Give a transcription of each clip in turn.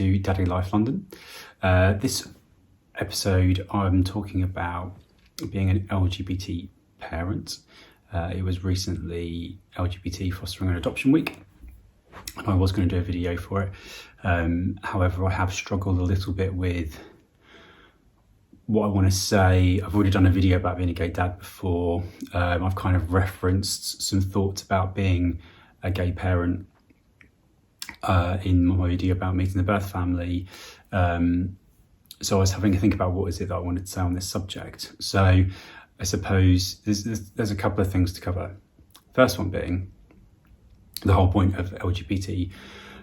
to Daddy Life London. This episode I'm talking about being an LGBT parent. It was recently LGBT Fostering Adoption Week, and I was going to do a video for it. However, I have struggled a little bit with what I want to say. I've already done a video about being a gay dad before. I've kind of referenced some thoughts about being a gay parent in my video about meeting the birth family. So I was having to think about what is it that I wanted to say on this subject. So I suppose there's a couple of things to cover. First one being, the whole point of LGBT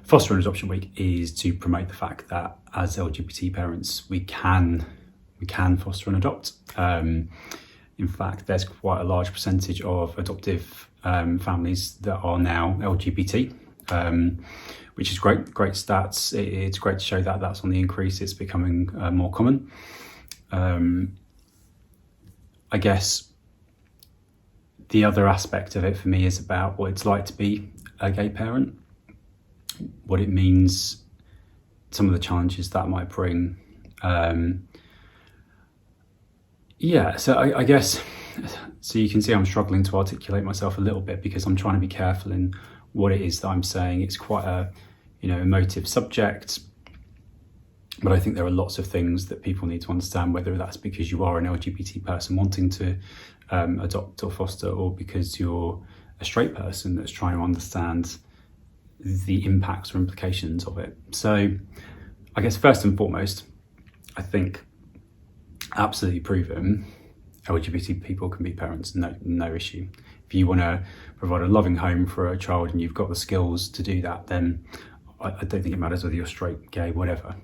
Fostering Adoption Week is to promote the fact that as LGBT parents, we can foster and adopt. In fact, there's quite a large percentage of adoptive families that are now LGBT, which is great stats. It's great to show that that's on the increase. It's becoming more common. I guess the other aspect of it for me is about what it's like to be a gay parent, what it means, some of the challenges that might bring. So I guess, so you can see I'm struggling to articulate myself a little bit because I'm trying to be careful in what it is that I'm saying. It's quite a, emotive subject, but I think there are lots of things that people need to understand, whether that's because you are an LGBT person wanting to adopt or foster, or because you're a straight person that's trying to understand the impacts or implications of it. So I guess first and foremost, I think absolutely proven LGBT people can be parents, no issue. If you want to provide a loving home for a child and you've got the skills to do that, then I don't think it matters whether you're straight, gay, whatever.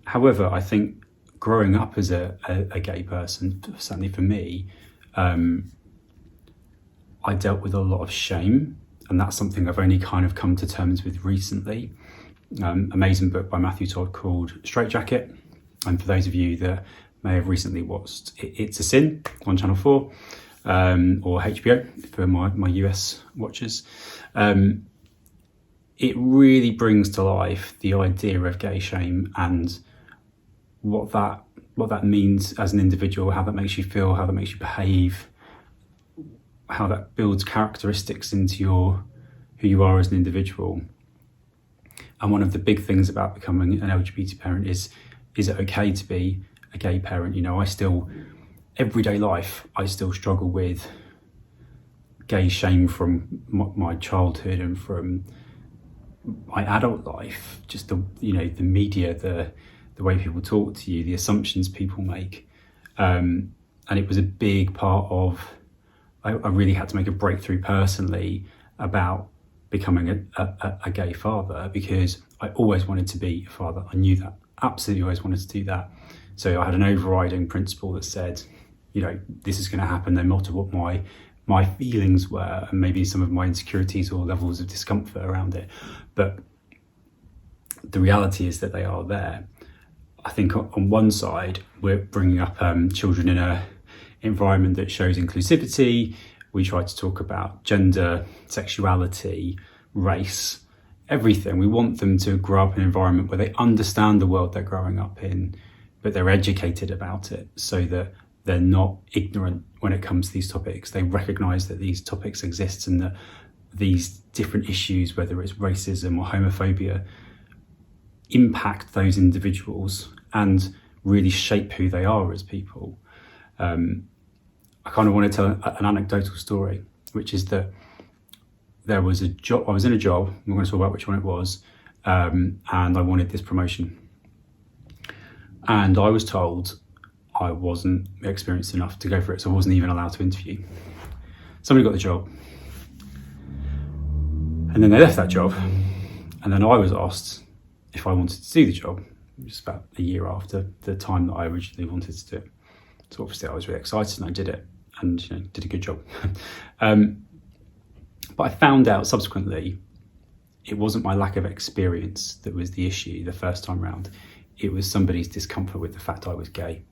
However, I think growing up as a gay person, certainly for me, I dealt with a lot of shame, and that's something I've only kind of come to terms with recently. Amazing book by Matthew Todd called Straight Jacket. And for those of you that may have recently watched It's a Sin on Channel 4 or HBO for my US watchers, it really brings to life the idea of gay shame and what that means as an individual, how that makes you feel, how that makes you behave, how that builds characteristics into who you are as an individual. And one of the big things about becoming an LGBT parent is it okay to be a gay parent? Everyday life, I still struggle with gay shame from my childhood and from my adult life. Just the media, the way people talk to you, the assumptions people make. And it was a big part of, I really had to make a breakthrough personally about becoming a gay father, because I always wanted to be a father. I knew that. Absolutely always wanted to do that. So I had an overriding principle that said, this is going to happen no matter what my feelings were, and maybe some of my insecurities or levels of discomfort around it. But the reality is that they are there. I think on one side, we're bringing up children in an environment that shows inclusivity. We try to talk about gender, sexuality, race, everything. We want them to grow up in an environment where they understand the world they're growing up in, but they're educated about it so that they're not ignorant when it comes to these topics. They recognise that these topics exist and that these different issues, whether it's racism or homophobia, impact those individuals and really shape who they are as people. I kind of want to tell an anecdotal story, which is that there was a job, I was in a job, we're going to talk about which one it was, and I wanted this promotion. And I was told I wasn't experienced enough to go for it, so I wasn't even allowed to interview. Somebody got the job, and then they left that job, and then I was asked if I wanted to do the job, just about a year after the time that I originally wanted to do it. So obviously I was really excited and I did it, and did a good job. But I found out subsequently it wasn't my lack of experience that was the issue the first time round. It was somebody's discomfort with the fact I was gay.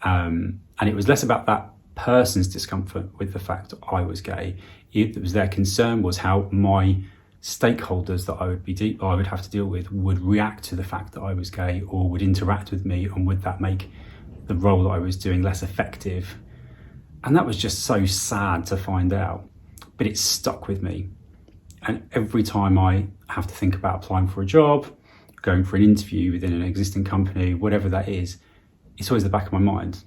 And it was less about that person's discomfort with the fact I was gay. It was their concern was how my stakeholders that I would have to deal with would react to the fact that I was gay or would interact with me, and would that make the role that I was doing less effective? And that was just so sad to find out, but it stuck with me. And every time I have to think about applying for a job, going for an interview within an existing company, whatever that is, it's always the back of my mind.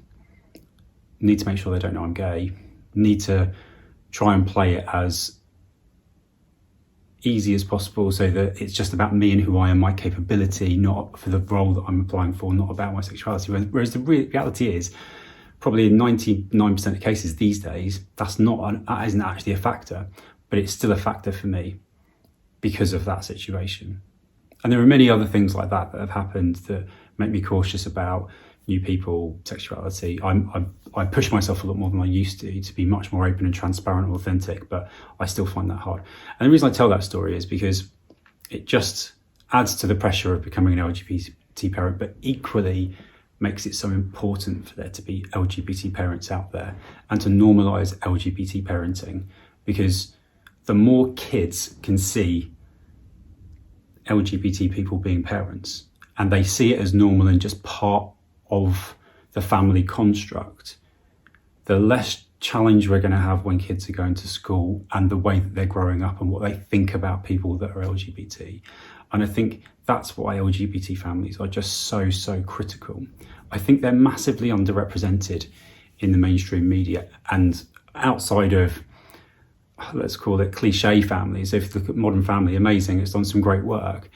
Need to make sure they don't know I'm gay. Need to try and play it as easy as possible so that it's just about me and who I am, my capability, not for the role that I'm applying for, not about my sexuality. Whereas the reality is, probably in 99% of cases these days, that isn't actually a factor, but it's still a factor for me because of that situation. And there are many other things like that have happened that make me cautious about new people, sexuality. I push myself a lot more than I used to be much more open and transparent and authentic, but I still find that hard. And the reason I tell that story is because it just adds to the pressure of becoming an LGBT parent, but equally makes it so important for there to be LGBT parents out there and to normalise LGBT parenting, because the more kids can see LGBT people being parents and they see it as normal and just part of the family construct, the less challenge we're going to have when kids are going to school and the way that they're growing up and what they think about people that are LGBT. And I think that's why LGBT families are just so critical. I think they're massively underrepresented in the mainstream media and outside of, let's call it cliche families. If you look at Modern Family, amazing, it's done some great work.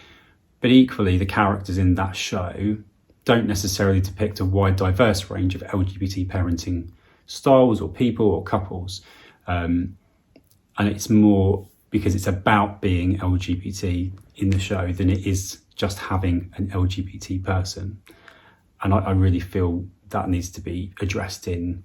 But equally, the characters in that show don't necessarily depict a wide, diverse range of LGBT parenting styles or people or couples. And it's more because it's about being LGBT in the show than it is just having an LGBT person. And I really feel that needs to be addressed in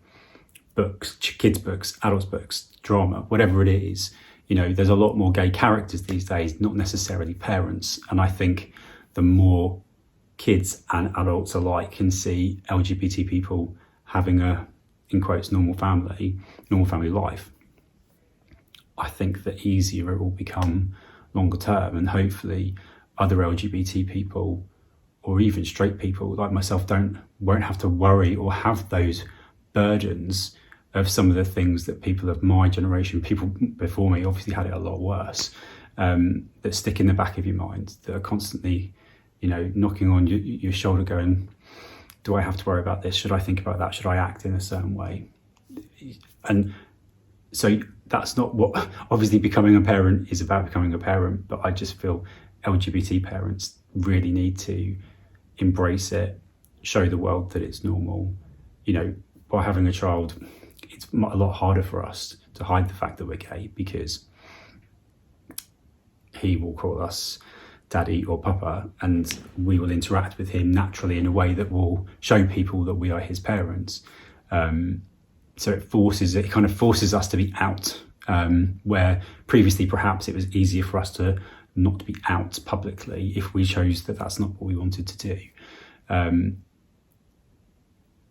books, kids' books, adults' books, drama, whatever it is. You know, there's a lot more gay characters these days, not necessarily parents. And I think the more kids and adults alike can see LGBT people having a, in quotes, normal family life, I think the easier it will become longer term. And hopefully other LGBT people or even straight people like myself won't have to worry or have those burdens of some of the things that people of my generation, people before me, obviously had it a lot worse, that stick in the back of your mind, that are constantly, you know, knocking on your shoulder going, do I have to worry about this? Should I think about that? Should I act in a certain way? And so that's not what, obviously becoming a parent is about becoming a parent, but I just feel LGBT parents really need to embrace it, show the world that it's normal. You know, by having a child, it's a lot harder for us to hide the fact that we're gay, because he will call us daddy or papa, and we will interact with him naturally in a way that will show people that we are his parents. So it kind of forces us to be out, where previously perhaps it was easier for us to not be out publicly if we chose that that's not what we wanted to do.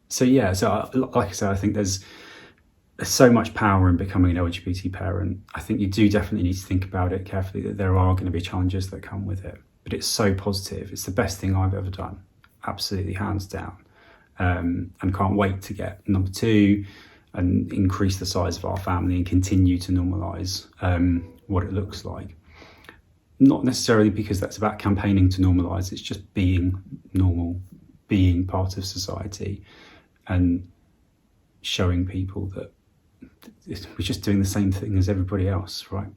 So like I said, I think there's so much power in becoming an LGBT parent. I think you do definitely need to think about it carefully, that there are going to be challenges that come with it, but it's so positive. It's the best thing I've ever done, absolutely, hands down. And can't wait to get number 2 and increase the size of our family and continue to normalise what it looks like. Not necessarily because that's about campaigning to normalise, it's just being normal, being part of society, and showing people that we're just doing the same thing as everybody else, right?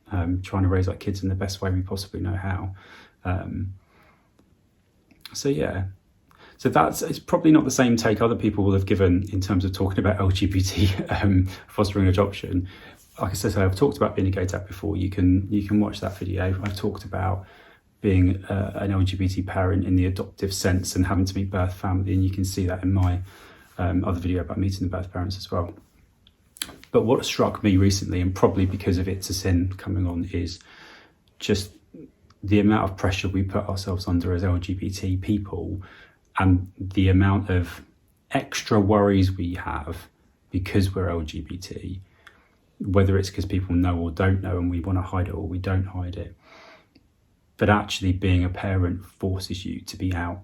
Trying to raise our kids in the best way we possibly know how. So it's probably not the same take other people will have given in terms of talking about LGBT fostering adoption. Like I said, I've talked about being a gay dad before. You can watch that video. I've talked about being an LGBT parent in the adoptive sense and having to meet birth family, and you can see that in my other video about meeting the birth parents as well. But what struck me recently, and probably because of It's a Sin coming on, is just the amount of pressure we put ourselves under as LGBT people, and the amount of extra worries we have because we're LGBT, whether it's because people know or don't know and we want to hide it or we don't hide it. but actually being a parent forces you to be out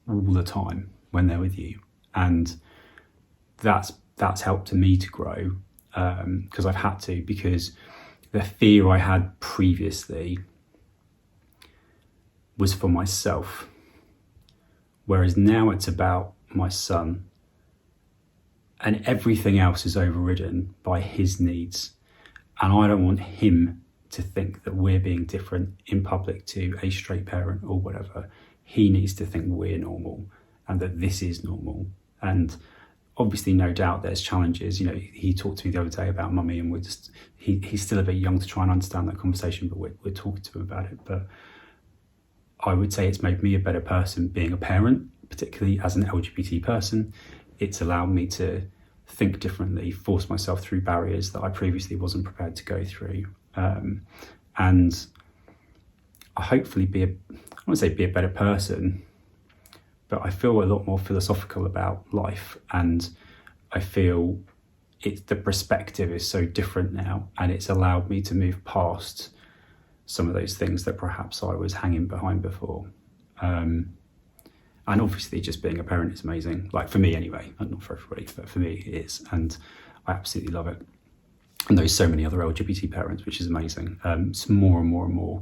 all the time when they're with you, and that's helped me to grow, because I've had to, because the fear I had previously was for myself, whereas now it's about my son, and everything else is overridden by his needs. And I don't want him to think that we're being different in public to a straight parent or whatever. He needs to think we're normal and that this is normal. And obviously, no doubt there's challenges. You know, he talked to me the other day about mummy, and he's still a bit young to try and understand that conversation, but we're talking to him about it. But I would say it's made me a better person being a parent, particularly as an LGBT person. It's allowed me to think differently, force myself through barriers that I previously wasn't prepared to go through. And hopefully I won't say be a better person, but I feel a lot more philosophical about life, and I feel the perspective is so different now, and it's allowed me to move past some of those things that perhaps I was hanging behind before. And obviously just being a parent is amazing, like for me anyway, not for everybody, but for me it is, and I absolutely love it. And there's so many other LGBT parents, which is amazing. It's more and more and more,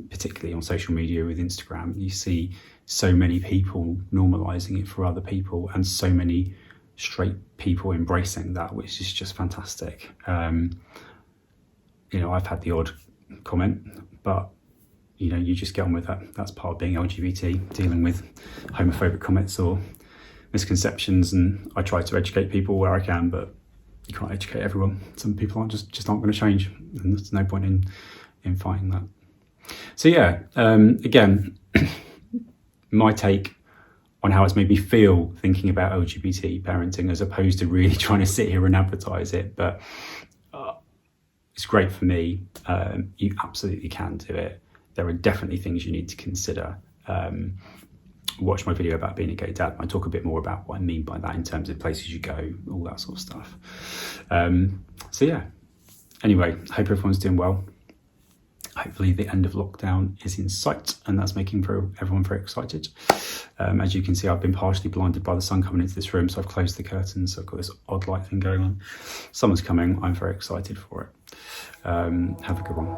particularly on social media with Instagram. You see so many people normalising it for other people, and so many straight people embracing that, which is just fantastic. You know, I've had the odd comment, but you know, you just get on with that. That's part of being LGBT, dealing with homophobic comments or misconceptions. And I try to educate people where I can, but you can't educate everyone. Some people just aren't going to change, and there's no point in fighting that. So yeah, again, my take on how it's made me feel thinking about LGBT parenting, as opposed to really trying to sit here and advertise it, but it's great for me. You absolutely can do it. There are definitely things you need to consider. Watch my video about being a gay dad. I talk a bit more about what I mean by that in terms of places you go, all that sort of stuff. So yeah, anyway, hope everyone's doing well. Hopefully the end of lockdown is in sight, and that's making everyone very excited. As you can see, I've been partially blinded by the sun coming into this room, so I've closed the curtains, so I've got this odd light thing going on. Summer's coming, I'm very excited for it. Have a good one.